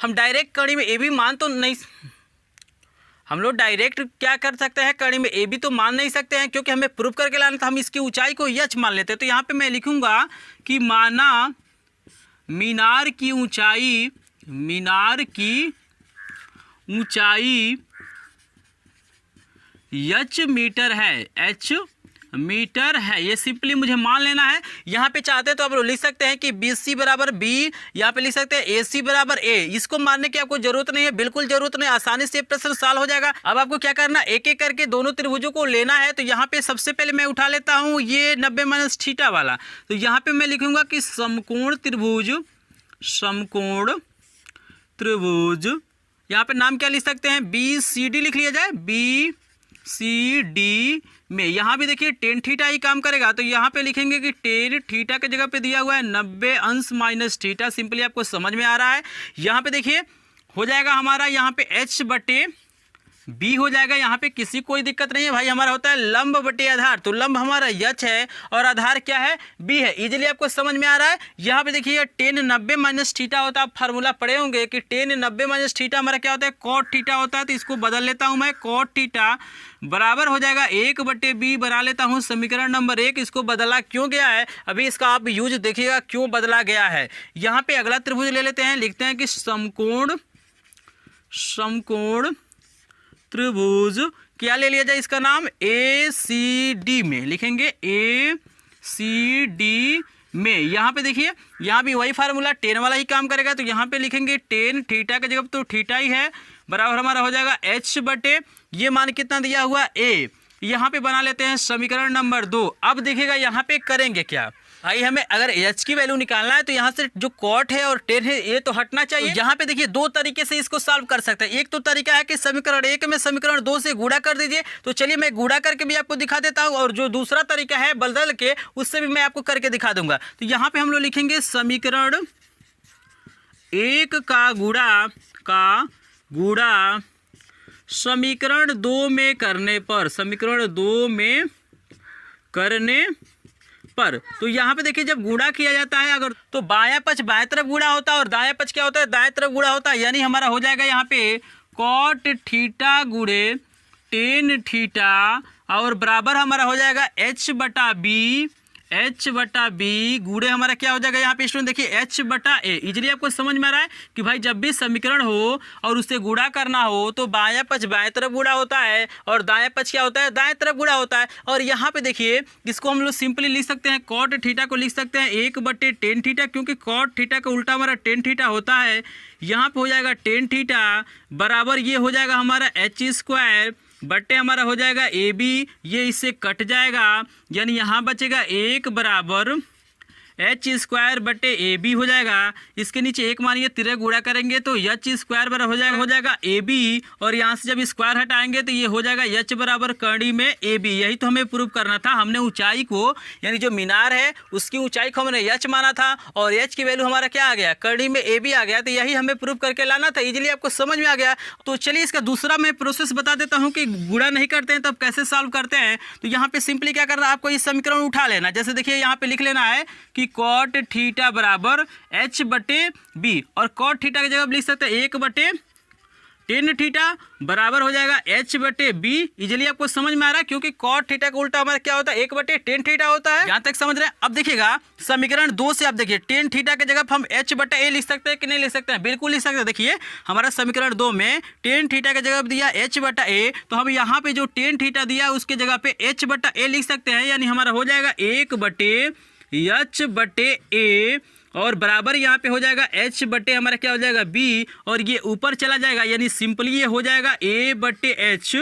हम डायरेक्ट कड़ी में ए बी मान तो नहीं, हम लोग डायरेक्ट क्या कर सकते हैं कड़ी में ए बी तो मान नहीं सकते हैं, क्योंकि हमें प्रूफ करके लाना था। हम इसकी ऊंचाई को एच मान लेते हैं। तो यहाँ पे मैं लिखूंगा कि माना मीनार की ऊंचाई एच मीटर है, एच मीटर है, ये सिंपली मुझे मान लेना है। यहाँ पे चाहते हैं तो आप लोग लिख सकते हैं कि बी सी बराबर बी, यहाँ पे लिख सकते हैं ए सी बराबर ए। इसको मानने की आपको जरूरत नहीं है, बिल्कुल जरूरत नहीं, आसानी से प्रश्न सॉल्व हो जाएगा। अब आपको क्या करना, एक एक करके दोनों त्रिभुजों को लेना है। तो यहाँ पे सबसे पहले मैं उठा लेता हूँ ये 90 माइनस थीटा वाला। तो यहाँ पे मैं लिखूंगा कि समकोण त्रिभुज, यहाँ पे नाम क्या लिख सकते हैं बी सी डी लिख लिया जाए, बी सी डी में। यहाँ भी देखिए टेन थीटा ही काम करेगा, तो यहाँ पे लिखेंगे कि टेन थीटा के जगह पे दिया हुआ है 90 अंश माइनस थीटा। सिंपली आपको समझ में आ रहा है। यहाँ पे देखिए हो जाएगा हमारा यहाँ पे h बटे बी हो जाएगा। यहाँ पे किसी कोई दिक्कत नहीं है भाई, हमारा होता है लंब बटे आधार, तो लंब हमारा यच है और आधार क्या है बी है। इजीली आपको समझ में आ रहा है। यहाँ पे देखिए टेन 90 माइनस थीटा होता है, आप फार्मूला पढ़े होंगे कि टेन 90 माइनस थीटा हमारा क्या होता है कॉट थीटा होता है। तो इसको बदल लेता हूँ मैं, कॉट थीटा बराबर हो जाएगा 1 बटे बी, बना लेता हूँ समीकरण नंबर 1। इसको बदला क्यों गया है अभी इसका आप यूज देखिएगा क्यों बदला गया है। यहाँ पे अगला त्रिभुज ले लेते हैं, लिखते हैं कि समकोण त्रिभुज, क्या ले लिया जाए इसका नाम ए सी डी में, लिखेंगे ए सी डी में। यहाँ पे देखिए, यहाँ भी वही फार्मूला टेन वाला ही काम करेगा। तो यहाँ पे लिखेंगे टेन थीटा की जगह तो थीटा ही है, बराबर हमारा हो जाएगा h बटे ये मान कितना दिया हुआ a। यहाँ पे बना लेते हैं समीकरण नंबर 2। अब देखिएगा यहाँ पे करेंगे क्या भाई, हमें अगर h की वैल्यू निकालना है तो यहाँ से जो कॉट है और टेन है ये तो हटना चाहिए। यहाँ पे देखिए दो तरीके से इसको सॉल्व कर सकते हैं। एक तो तरीका है कि समीकरण 1 में समीकरण 2 से गुणा कर दीजिए। तो चलिए मैं गुणा करके भी आपको दिखा देता हूँ, और जो दूसरा तरीका है बदल के उससे भी मैं आपको करके दिखा दूंगा। तो यहाँ पे हम लोग लिखेंगे समीकरण 1 का गुणा समीकरण 2 में करने पर, समीकरण 2 में करने पर। तो यहाँ पे देखिए जब गुणा किया जाता है अगर, तो बायां पक्ष बाएं तरफ गुणा होता है और दायां पक्ष क्या होता है, दाएं तरफ गुणा होता है। यानी हमारा हो जाएगा यहाँ पे कॉट थीटा गुणे टेन थीटा और बराबर हमारा हो जाएगा h बटा बी गुणे हमारा क्या हो जाएगा यहाँ पे स्टूडेंट देखिए h बटा a। इजली आपको समझ में आ रहा है कि भाई जब भी समीकरण हो और उससे गुणा करना हो तो बायां पक्ष बाएं तरफ गुणा होता है और दायां पक्ष क्या होता है, दाएं तरफ गुणा होता है। और यहाँ पे देखिए इसको हम लोग सिंपली लिख सकते हैं, कॉट थीटा को लिख सकते हैं 1 बटे टेन थीटा, क्योंकि कॉट थीटा का उल्टा हमारा टेन थीटा होता है। यहाँ पे हो जाएगा टेन थीटा बराबर ये हो जाएगा हमारा h² बटे हमारा हो जाएगा ए बी, ये इससे कट जाएगा, यानी यहाँ बचेगा 1 बराबर h² बटे ए बी हो जाएगा। इसके नीचे एक मानिए तिरक गुणा करेंगे तो h² बराबर हो जाएगा ए बी, और यहाँ से जब स्क्वायर हटाएंगे तो ये हो जाएगा h बराबर कड़ी में ए बी। यही तो हमें प्रूव करना था। हमने ऊंचाई को यानी जो मीनार है उसकी ऊंचाई को हमने h माना था और h की वैल्यू हमारा क्या आ गया, कड़ी में ए बी आ गया। तो यही हमें प्रूव करके लाना था। इजीली आपको समझ में आ गया। तो चलिए इसका दूसरा मैं प्रोसेस बता देता हूँ कि गुणा नहीं करते हैं तब कैसे सॉल्व करते हैं। तो यहाँ पे सिंपली क्या करना है, आपको इस समीकरण उठा लेना। जैसे देखिए यहाँ पे लिख लेना है कि कॉट थीटा बराबर h बटे बी, और कॉट थीटा की जगह लिख सकते हैं 1 बटे टेन थीटा बराबर हो जाएगा h बटे बी। इजीली आपको समझ में आ रहा है, क्योंकि कॉट थीटा का उल्टा हमारा क्या होता है, 1 बटे टेन थीटा होता है। यहाँ तक समझ रहे हैं। अब देखिएगा समीकरण 2 से आप देखिए टेन थीटा की जगह हम h बटा ए लिख सकते हैं कि नहीं लिख सकते हैं, बिल्कुल लिख सकते हैं। देखिए हमारा समीकरण 2 में टेन थीटा की जगह दिया h बटा ए, तो हम यहाँ पे जो टेन थीटा दिया उसके जगह पे h बटा ए लिख सकते हैं। यानी हमारा हो जाएगा 1 बटे h बटे ए और बराबर यहाँ पे हो जाएगा h बटे हमारा क्या हो जाएगा b, और ये ऊपर चला जाएगा यानी सिंपली ये हो जाएगा a बटे h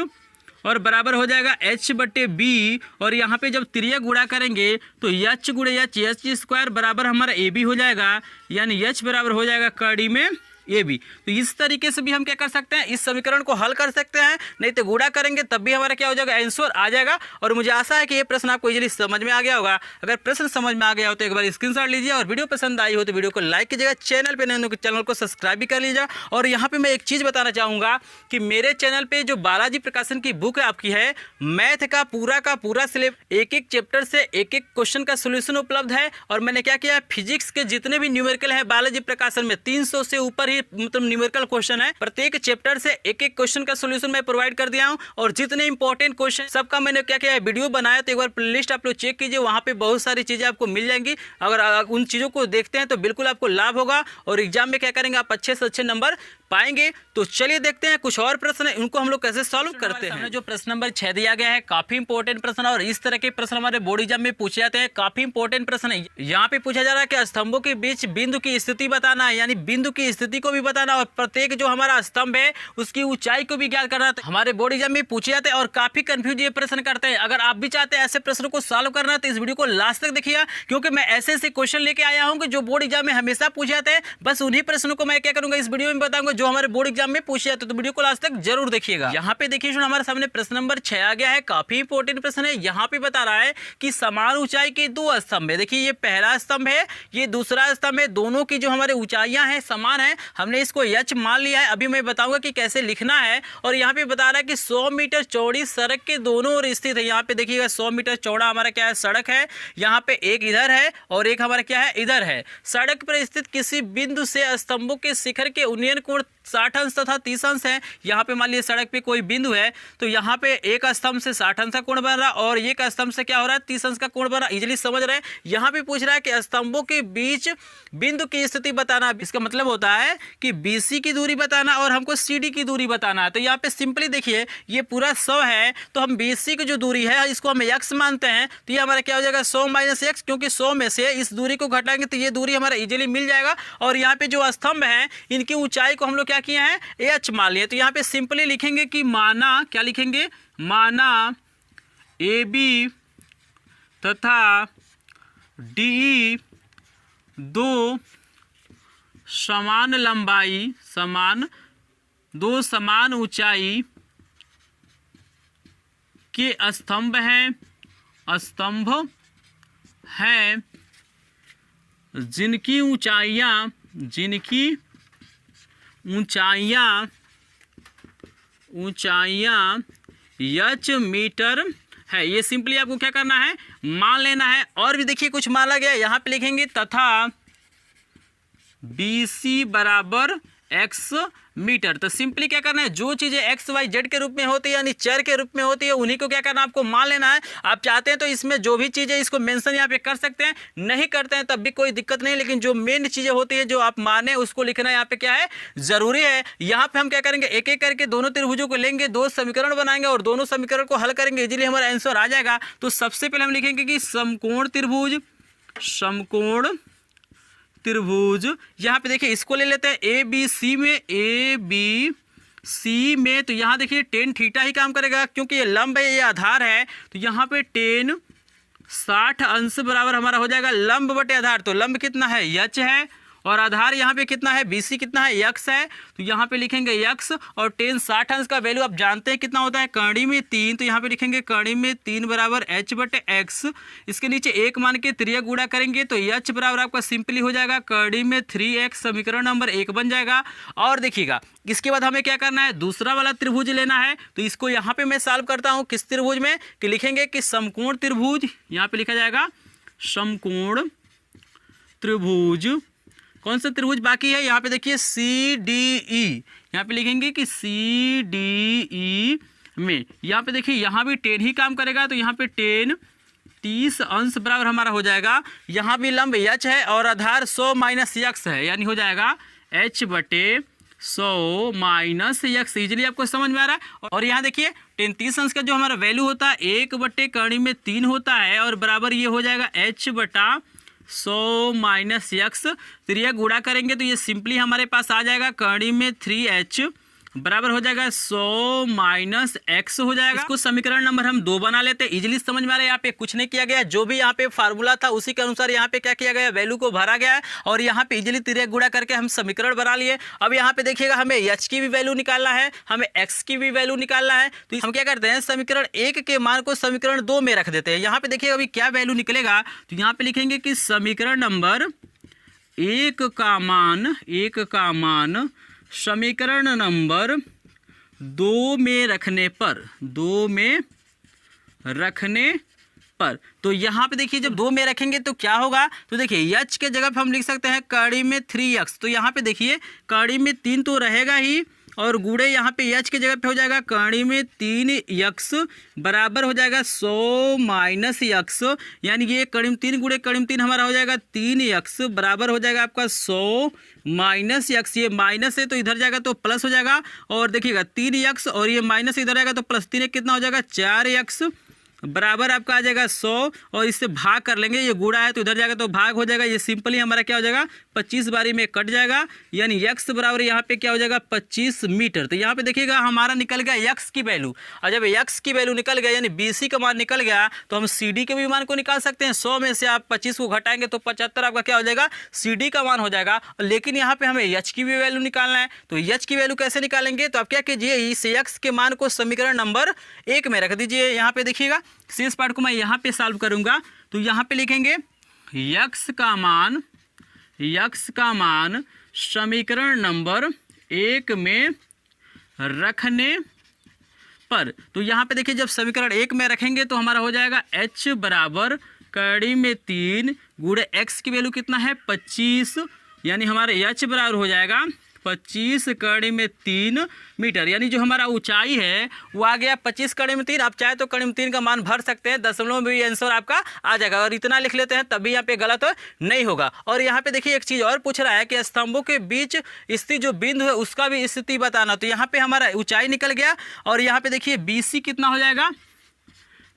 और बराबर हो जाएगा h बटे b। और यहाँ पे जब त्रिय गुणा करेंगे तो h गुणे h² बराबर हमारा a b हो जाएगा, यानी h बराबर हो जाएगा कड़ी में ए बी। तो इस तरीके से भी हम क्या कर सकते हैं, इस समीकरण को हल कर सकते हैं। नहीं तो गुणा करेंगे तब भी हमारा क्या हो जाएगा, आंसर आ जाएगा। और मुझे आशा है कि ये प्रश्न आपको इजीली समझ में आ गया होगा। अगर प्रश्न समझ में आ गया हो तो एक बार स्क्रीनशॉट लीजिए, और वीडियो पसंद आई हो तो वीडियो को लाइक कीजिएगा, चैनल पे नए हो तो चैनल को सब्सक्राइब भी कर लीजिएगा। और यहाँ पे मैं एक चीज़ बताना चाहूँगा कि मेरे चैनल पर जो बालाजी प्रकाशन की बुक आपकी है, मैथ का पूरा सिलेबस, एक चैप्टर से एक क्वेश्चन का सोल्यूशन उपलब्ध है। और मैंने क्या किया, फिजिक्स के जितने भी न्यूमेरिकल है बालाजी प्रकाशन में 300 से ऊपर ही मतलब न्यूमेरिकल क्वेश्चन है, प्रत्येक चैप्टर से एक क्वेश्चन का सॉल्यूशन मैं प्रोवाइड कर दिया हूं। और जितने इंपॉर्टेंट क्वेश्चन सबका मैंने क्या किया है, वीडियो बनाया। तो एक बार प्लेलिस्ट आप लोग चेक कीजिए, वहां पे बहुत सारी चीजें आपको मिल जाएंगी। अगर उन चीजों को देखते हैं तो बिल्कुल आपको लाभ होगा और एग्जाम में क्या करेंगे, आप अच्छे से अच्छे नंबर पाएंगे। तो चलिए देखते हैं कुछ और प्रश्न है, उनको हम लोग कैसे सॉल्व करते हैं। जो प्रश्न नंबर 6 दिया गया है काफी इंपॉर्टेंट प्रश्न, और इस तरह के प्रश्न हमारे बोर्ड एग्जाम में पूछे जाते हैं। काफी इंपॉर्टेंट प्रश्न है। यहाँ पे पूछा जा रहा है कि स्तंभों के बीच बिंदु की स्थिति बताना है, यानी बिंदु की स्थिति को भी बताना, और प्रत्येक जो हमारा स्तंभ है उसकी ऊंचाई को भी ज्ञात करना। हमारे बोर्ड एग्जाम में पूछे जाते हैं और काफी कंफ्यूज ये प्रश्न करते हैं। अगर आप भी चाहते हैं ऐसे प्रश्नों को सॉल्व करना तो इस वीडियो को लास्ट तक देखिएगा, क्योंकि मैं ऐसे क्वेश्चन लेके आया हूँ कि जो बोर्ड एग्जाम में हमेशा पूछे जाते हैं। बस उन्हीं प्रश्नों को मैं क्या करूंगा, इस वीडियो में बताऊंगा जो हमारे बोर्ड एग्जाम में पूछे जाते हैं। तो वीडियो को लास्ट तक जरूर देखिएगा। यहाँ पे देखिए हमारे सामने प्रश्न नंबर 6 आ गया है, काफी इंपॉर्टेंट प्रश्न है। यहाँ पे बता रहा है कि समान ऊंचाई के दो स्तंभ है। देखिए ये पहला स्तंभ है, ये दूसरा स्तंभ है, दोनों की जो हमारे ऊंचाइयां हैं समान है। हमने इसको h मान लिया है, अभी मैं बताऊंगा कि कैसे लिखना है। और यहाँ पे बता रहा है कि 100 मीटर चौड़ी सड़क के दोनों ओर स्थित है। यहाँ पे देखिएगा 100 मीटर चौड़ा हमारा क्या है, सड़क है। यहाँ पे एक इधर है और एक हमारा क्या है, इधर है। सड़क पर स्थित किसी बिंदु से स्तंभों के शिखर के उन्नयन कोण 60 अंश तथा 30 अंश है। यहाँ पे मान लीजिए सड़क पे कोई बिंदु है तो यहाँ पे एक स्तंभ से 60 अंश का कोण बन रहा है और एक स्तंभ से क्या हो रहा है 30 अंश का कोण बन रहा है। इजीली समझ रहे हैं। यहाँ पे पूछ रहा है कि स्तंभों के बीच बिंदु की स्थिति बताना। इसका मतलब होता है कि BC की दूरी बताना और हमको CD की दूरी बताना है। तो यहाँ पे सिंपली देखिए ये पूरा 100 है तो हम BC की जो दूरी है इसको हम x मानते हैं तो ये हमारा क्या हो जाएगा 100 माइनस x, क्योंकि 100 में से इस दूरी को घटाएंगे तो ये दूरी हमारा इजीली मिल जाएगा। और यहाँ पे जो स्तंभ हैं इनकी ऊंचाई को हम लोग क्या किए हैं h मान लिए। तो यहाँ पे सिंपली लिखेंगे कि माना, क्या लिखेंगे, माना AB तथा DE दो समान लंबाई, दो समान ऊंचाई के स्तंभ हैं जिनकी ऊंचाइयां h मीटर है। ये सिंपली आपको क्या करना है, मान लेना है। और भी देखिए कुछ माना गया, यहाँ पे लिखेंगे तथा BC बराबर x मीटर। तो सिंपली क्या करना है, जो चीज़ें x y z के रूप में होती है यानी चर के रूप में होती है उन्हीं को क्या करना है, आपको मान लेना है। आप चाहते हैं तो इसमें जो भी चीज़ें इसको मेंशन यहाँ पे कर सकते हैं, नहीं करते हैं तब भी कोई दिक्कत नहीं, लेकिन जो मेन चीज़ें होती है जो आप माने उसको लिखना यहाँ पे क्या है, ज़रूरी है। यहाँ पे हम क्या करेंगे, एक एक करके दोनों त्रिभुजों को लेंगे, दो समीकरण बनाएंगे और दोनों समीकरण को हल करेंगे, इजीली हमारा आंसर आ जाएगा। तो सबसे पहले हम लिखेंगे कि समकोण त्रिभुज, यहाँ पे देखिए इसको ले लेते हैं ABC में, तो यहाँ देखिए tan थीटा ही काम करेगा क्योंकि ये लंब है, ये आधार है। तो यहाँ पे tan 60 अंश बराबर हमारा हो जाएगा लंब बटे आधार। तो लंब कितना है, h है, और आधार यहाँ पे कितना है, BC कितना है, x है। तो यहाँ पे लिखेंगे x, और tan 60 अंश का वैल्यू आप जानते हैं कितना होता है, कड़ी में 3। तो यहाँ पे लिखेंगे कड़ी में 3 बराबर h बटे x। इसके नीचे 1 मान के त्रिया गुणा करेंगे तो h बराबर आपका सिंपली हो जाएगा कड़ी में 3x, समीकरण नंबर 1 बन जाएगा। और देखिएगा इसके बाद हमें क्या करना है, दूसरा वाला त्रिभुज लेना है। तो इसको यहाँ पे मैं सॉल्व करता हूँ किस त्रिभुज में, कि लिखेंगे कि समकोण त्रिभुज, यहाँ पे लिखा जाएगा समकोण त्रिभुज। कौन सा त्रिभुज बाकी है, यहाँ पे देखिए CDE, यहाँ पे लिखेंगे कि CDE में, यहाँ पे देखिए यहाँ भी tan ही काम करेगा। तो यहाँ पे tan 30 अंश बराबर हमारा हो जाएगा, यहाँ भी लंब h है और आधार 100 माइनस x है, यानी हो जाएगा h बटे 100 माइनस x। इजीली आपको समझ में आ रहा है। और यहाँ देखिए tan 30 अंश का जो हमारा वैल्यू होता है 1 बटे कड़ी में 3 होता है, और बराबर ये हो जाएगा h बटा 100 माइनस x। त्रिया गुणा करेंगे तो ये सिंपली हमारे पास आ जाएगा कड़ी में 3h बराबर हो जाएगा 100 माइनस x हो जाएगा। इसको समीकरण नंबर हम 2 बना लेते हैं। इजीली समझ में आ रहा है, यहाँ पे कुछ नहीं किया गया, जो भी यहाँ पे फार्मूला था उसी के अनुसार यहाँ पे क्या किया गया, वैल्यू को भरा गया है और यहाँ पे इजीली त्रिया गुणा करके हम समीकरण बना लिए। अब यहाँ पे देखिएगा हमें h की भी वैल्यू निकालना है, हमें x की भी वैल्यू निकालना है। तो हम क्या करते हैं, समीकरण 1 के मान को समीकरण 2 में रख देते हैं। यहाँ पे देखिएगा अभी क्या वैल्यू निकलेगा, तो यहाँ पे लिखेंगे कि समीकरण नंबर 1 का मान समीकरण नंबर 2 में रखने पर, तो यहाँ पे देखिए जब 2 में रखेंगे तो क्या होगा, तो देखिए h के जगह पे हम लिख सकते हैं कड़ी में 3x। तो यहाँ पे देखिए कड़ी में 3 तो रहेगा ही, और गुणे यहाँ पे h के जगह पे हो जाएगा कड़ी में 3x बराबर हो जाएगा 100 माइनस x, यानी ये कड़ी में 3 गुणे कड़ी में 3 हमारा हो जाएगा 3x बराबर हो जाएगा आपका 100 माइनस x। ये माइनस है तो इधर जाएगा तो प्लस हो जाएगा, और देखिएगा 3x और ये माइनस इधर आएगा तो प्लस 3 कितना हो जाएगा 4x बराबर आपका आ जाएगा 100, और इससे भाग कर लेंगे, ये गुणा है तो इधर जाएगा तो भाग हो जाएगा। ये सिंपली हमारा क्या हो जाएगा 25 बारी में कट जाएगा, यानी x बराबर यहाँ पे क्या हो जाएगा 25 मीटर। तो यहाँ पे देखिएगा हमारा निकल गया x की वैल्यू, और जब x की वैल्यू निकल गया यानी BC का मान निकल गया तो हम CD के भी मान को निकाल सकते हैं। 100 में से आप 25 को घटाएंगे तो 75 आपका क्या हो जाएगा, CD का मान हो जाएगा। लेकिन यहाँ पे हमें h की भी वैल्यू निकालना है, तो h की वैल्यू कैसे निकालेंगे, तो आप क्या कीजिए, इस x के मान को समीकरण नंबर 1 में रख दीजिए। यहाँ पे देखिएगा शेष पार्ट को मैं यहाँ पे सॉल्व करूँगा, तो यहाँ पे लिखेंगे x का मान समीकरण नंबर 1 में रखने पर, तो यहाँ पे देखिए जब समीकरण 1 में रखेंगे तो हमारा हो जाएगा h बराबर कड़ी में 3 गुणे x की वैल्यू कितना है 25, यानी हमारे h बराबर हो जाएगा 25 कड़ी में 3 मीटर, यानी जो हमारा ऊंचाई है वो आ गया 25 कड़ी में 3। आप चाहे तो कड़ी में 3 का मान भर सकते हैं, दशमलव में भी आंसर आपका आ जाएगा, और इतना लिख लेते हैं तभी यहाँ पे गलत नहीं होगा। और यहाँ पे देखिए एक चीज़ और पूछ रहा है कि स्तंभों के बीच स्थित जो बिंदु है उसका भी स्थिति बताना। तो यहाँ पे हमारा ऊंचाई निकल गया, और यहाँ पे देखिए BC कितना हो जाएगा,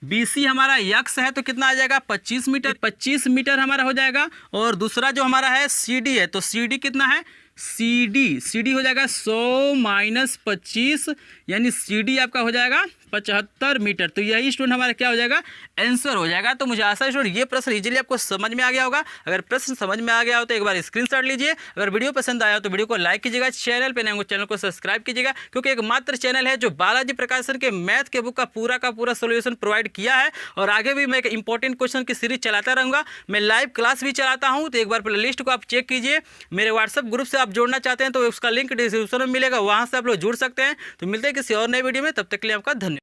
BC हमारा यक्स है तो कितना आ जाएगा 25 मीटर, 25 मीटर हमारा हो जाएगा। और दूसरा जो हमारा है CD है, तो CD कितना है, CD हो जाएगा 100 माइनस 25, यानी CD आपका हो जाएगा 75 मीटर। तो यही स्टूडेंट हमारा क्या हो जाएगा, आंसर हो जाएगा। तो मुझे आशा है स्टूडेंट ये प्रश्न इजीली आपको समझ में आ गया होगा। अगर प्रश्न समझ में आ गया हो तो एक बार स्क्रीनशॉट लीजिए। अगर वीडियो पसंद आया हो तो वीडियो को लाइक कीजिएगा, चैनल पे नए हो चैनल को सब्सक्राइब कीजिएगा, क्योंकि एकमात्र चैनल है जो बालाजी प्रकाशन के मैथ के बुक का पूरा सोल्यूशन प्रोवाइड किया है। और आगे भी मैं एक इंपॉर्टेंट क्वेश्चन की सीरीज चलाता रहूँगा। मैं लाइव क्लास भी चलाता हूँ, तो एक बार प्ले लिस्ट को आप चेक कीजिए। मेरे व्हाट्सअप ग्रुप से आप जोड़ना चाहते हैं तो उसका लिंक डिस्क्रिप्शन में मिलेगा, वहाँ से आप लोग जुड़ सकते हैं। तो मिलते हैं किसी और नए वीडियो में, तब तक के लिए आपका धन्यवाद।